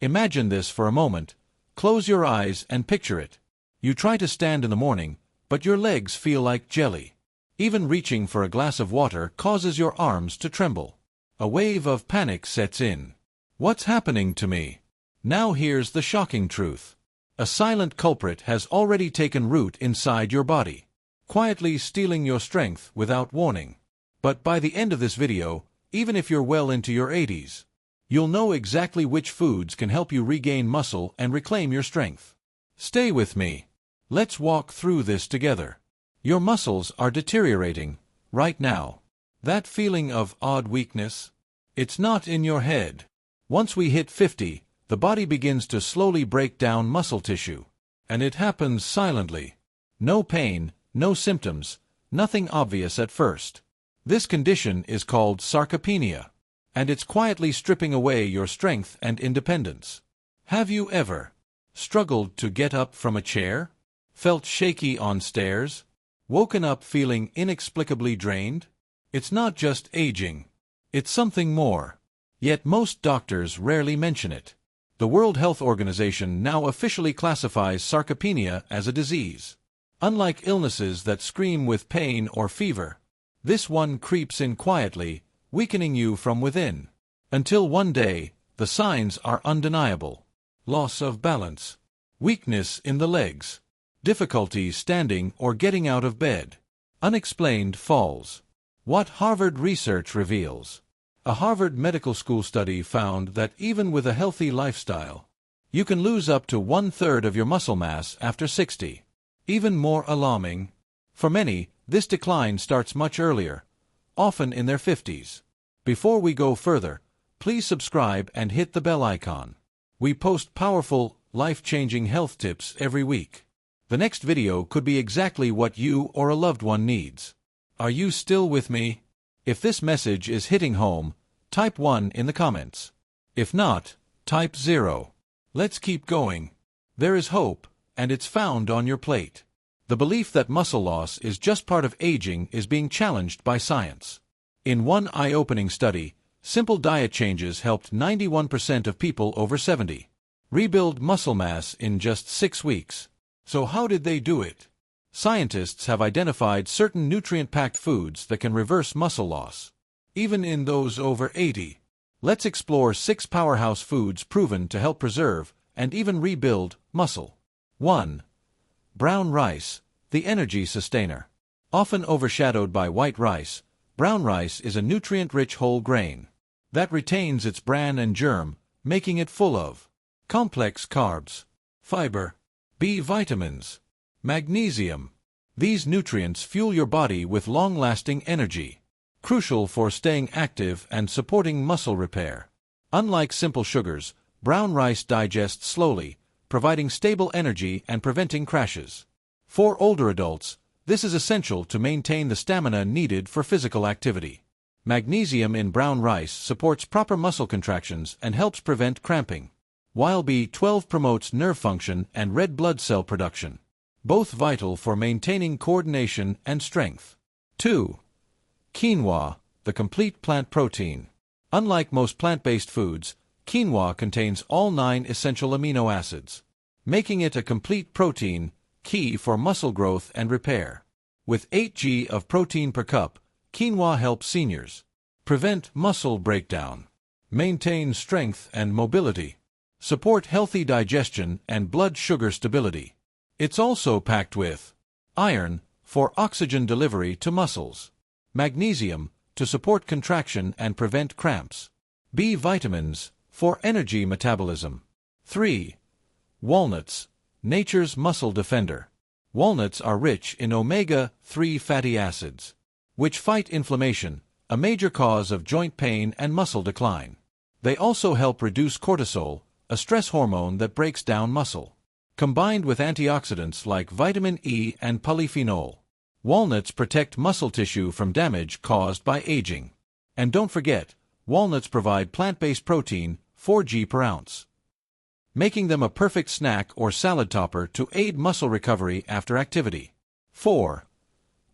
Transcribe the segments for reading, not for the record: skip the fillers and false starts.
Imagine this for a moment. Close your eyes and picture it. You try to stand in the morning, but your legs feel like jelly. Even reaching for a glass of water causes your arms to tremble. A wave of panic sets in. What's happening to me? Now here's the shocking truth. A silent culprit has already taken root inside your body, quietly stealing your strength without warning. But by the end of this video, even if you're well into your 80s, you'll know exactly which foods can help you regain muscle and reclaim your strength. Stay with me. Let's walk through this together. Your muscles are deteriorating right now. That feeling of odd weakness? It's not in your head. Once we hit 50, the body begins to slowly break down muscle tissue. And it happens silently. No pain, no symptoms, nothing obvious at first. This condition is called sarcopenia, and it's quietly stripping away your strength and independence. Have you ever struggled to get up from a chair? Felt shaky on stairs? Woken up feeling inexplicably drained? It's not just aging. It's something more. Yet most doctors rarely mention it. The World Health Organization now officially classifies sarcopenia as a disease. Unlike illnesses that scream with pain or fever, this one creeps in quietly, weakening you from within. Until one day, the signs are undeniable. Loss of balance, weakness in the legs, difficulty standing or getting out of bed, unexplained falls. What Harvard research reveals. A Harvard Medical School study found that even with a healthy lifestyle, you can lose up to 1/3 of your muscle mass after 60. Even more alarming, for many, this decline starts much earlier, often in their 50s. Before we go further, please subscribe and hit the bell icon. We post powerful, life-changing health tips every week. The next video could be exactly what you or a loved one needs. Are you still with me? If this message is hitting home, type 1 in the comments. If not, type 0. Let's keep going. There is hope, and it's found on your plate. The belief that muscle loss is just part of aging is being challenged by science. In one eye-opening study, simple diet changes helped 91% of people over 70 rebuild muscle mass in just 6 weeks. So how did they do it? Scientists have identified certain nutrient-packed foods that can reverse muscle loss, even in those over 80. Let's explore 6 powerhouse foods proven to help preserve and even rebuild muscle. 1. Brown rice, the energy sustainer. Often overshadowed by white rice, brown rice is a nutrient-rich whole grain that retains its bran and germ, making it full of complex carbs, fiber, B vitamins, magnesium. These nutrients fuel your body with long-lasting energy, crucial for staying active and supporting muscle repair. Unlike simple sugars, brown rice digests slowly, providing stable energy and preventing crashes. For older adults, this is essential to maintain the stamina needed for physical activity. Magnesium in brown rice supports proper muscle contractions and helps prevent cramping, while B12 promotes nerve function and red blood cell production, both vital for maintaining coordination and strength. 2. Quinoa, the complete plant protein. Unlike most plant-based foods, quinoa contains all 9 essential amino acids, making it a complete protein, key for muscle growth and repair. With 8 g of protein per cup, quinoa helps seniors prevent muscle breakdown, maintain strength and mobility, support healthy digestion and blood sugar stability. It's also packed with iron, for oxygen delivery to muscles, magnesium, to support contraction and prevent cramps, B vitamins, for energy metabolism. 3. Walnuts, nature's muscle defender. Walnuts are rich in omega-3 fatty acids, which fight inflammation, a major cause of joint pain and muscle decline. They also help reduce cortisol, a stress hormone that breaks down muscle. Combined with antioxidants like vitamin E and polyphenol, walnuts protect muscle tissue from damage caused by aging. And don't forget, walnuts provide plant-based protein, 4 g per ounce, making them a perfect snack or salad topper to aid muscle recovery after activity. 4.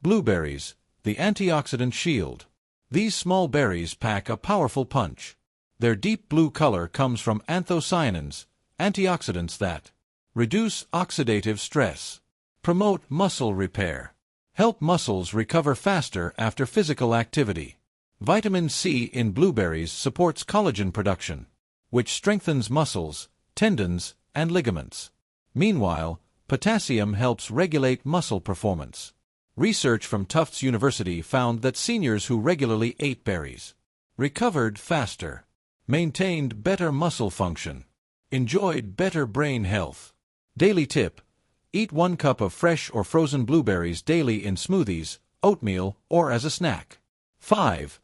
Blueberries, the antioxidant shield. These small berries pack a powerful punch. Their deep blue color comes from anthocyanins, antioxidants that reduce oxidative stress, promote muscle repair, help muscles recover faster after physical activity. Vitamin C in blueberries supports collagen production, which strengthens muscles, tendons, and ligaments. Meanwhile, potassium helps regulate muscle performance. Research from Tufts University found that seniors who regularly ate berries recovered faster, maintained better muscle function, enjoyed better brain health. Daily tip: eat 1 cup of fresh or frozen blueberries daily in smoothies, oatmeal, or as a snack. 5.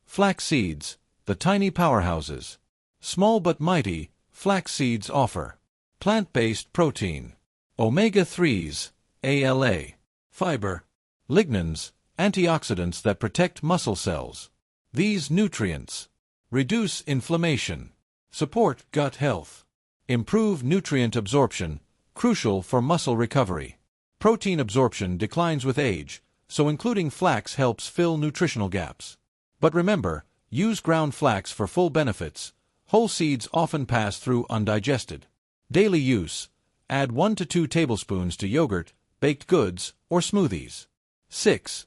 Flax seeds, the tiny powerhouses. Small but mighty, flax seeds offer plant-based protein, omega-3s, ALA, fiber, lignans, antioxidants that protect muscle cells. These nutrients reduce inflammation, support gut health, improve nutrient absorption, crucial for muscle recovery. Protein absorption declines with age, so including flax helps fill nutritional gaps. But remember, use ground flax for full benefits. Whole seeds often pass through undigested. Daily use: add 1 to 2 tablespoons to yogurt, baked goods, or smoothies. 6.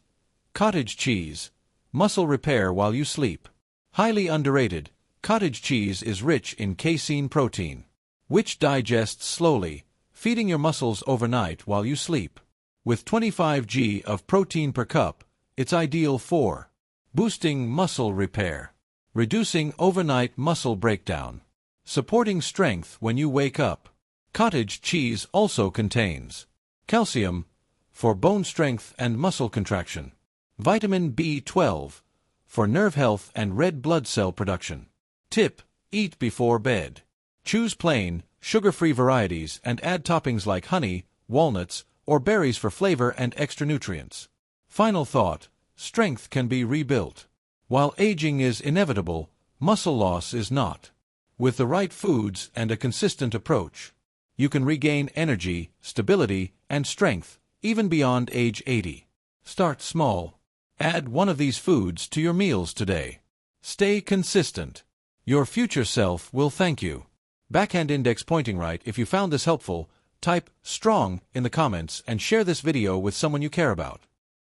Cottage cheese, muscle repair while you sleep. Highly underrated, cottage cheese is rich in casein protein, which digests slowly, feeding your muscles overnight while you sleep. With 25 g of protein per cup, it's ideal for boosting muscle repair, reducing overnight muscle breakdown, supporting strength when you wake up. Cottage cheese also contains calcium for bone strength and muscle contraction, vitamin B12 for nerve health and red blood cell production. Tip: eat before bed. Choose plain, sugar-free varieties and add toppings like honey, walnuts, or berries for flavor and extra nutrients. Final thought: strength can be rebuilt. While aging is inevitable, muscle loss is not. With the right foods and a consistent approach, you can regain energy, stability, and strength, even beyond age 80. Start small. Add one of these foods to your meals today. Stay consistent. Your future self will thank you. Backhand index pointing right. If you found this helpful, type "strong" in the comments and share this video with someone you care about.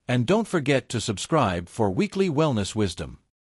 And don't forget to subscribe for weekly wellness wisdom.